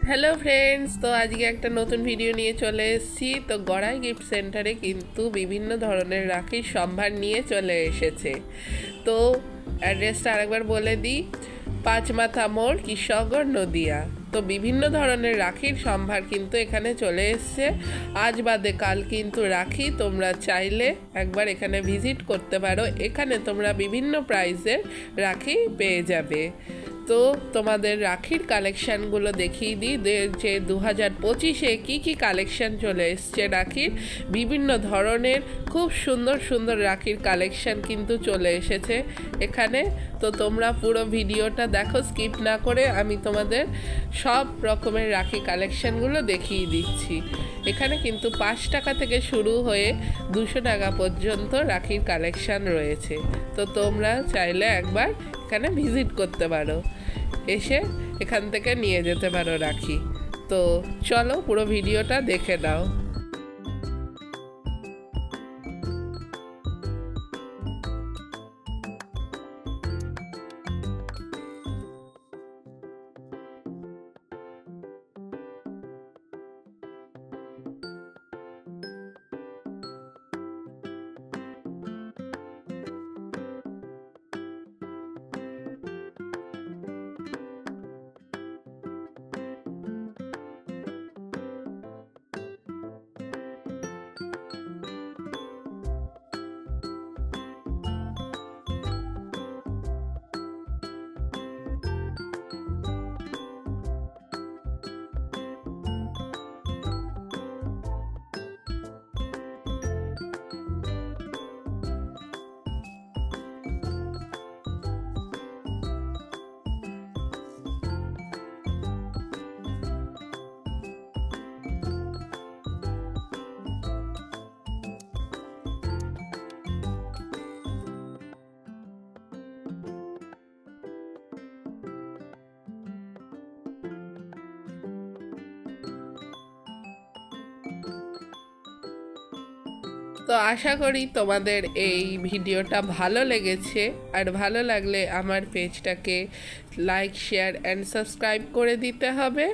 Hello friends, তো আজকে একটা নতুন ভিডিও নিয়ে চলে এসেছি। তো গড়াই গিফট সেন্টারে কিন্তু বিভিন্ন ধরনের রাখির সম্ভার নিয়ে চলে এসেছে। তো অ্যাড্রেসটা আরেকবার বলে দিই, পাঁচমাথা মোড়, কৃষকগড়, নদিয়া। তো বিভিন্ন ধরনের রাখির সম্ভার কিন্তু এখানে চলে এসছে। আজ বাদে কাল কিন্তু রাখি, তোমরা চাইলে একবার এখানে ভিজিট করতে পারো। এখানে তোমরা বিভিন্ন প্রাইসের রাখি পেয়ে যাবে। তো তোমাদের রাখির কালেকশানগুলো দেখিয়ে দিই যে 2025-এ কী কালেকশান চলে এসছে রাখির। বিভিন্ন ধরনের খুব সুন্দর সুন্দর রাখির কালেকশান কিন্তু চলে এসেছে এখানে। তো তোমরা পুরো ভিডিওটা দেখো, স্কিপ না করে। আমি তোমাদের সব রকমের রাখি কালেকশানগুলো দেখিয়ে দিচ্ছি। এখানে কিন্তু 5 টাকা থেকে শুরু হয়ে 200 টাকা পর্যন্ত রাখির কালেকশান রয়েছে। তো তোমরা চাইলে একবার এখানে ভিজিট করতে পারো, এসে এখান থেকে নিয়ে যেতে পারো রাখি। তো চলো পুরো ভিডিওটা দেখে নাও। তো আশা করি তোমাদের এই ভিডিওটা ভালো লেগেছে। আর ভালো লাগলে আমার পেজটাকে লাইক, শেয়ার অ্যান্ড সাবস্ক্রাইব করে দিতে হবে।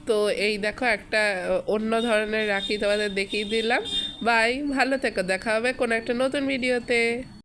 তো এই দেখো, একটা অন্য ধরনের রাখি তোমাদের দেখিয়ে দিলাম। বাই, ভালো থেকো, দেখা হবে কোনো একটা নতুন ভিডিওতে।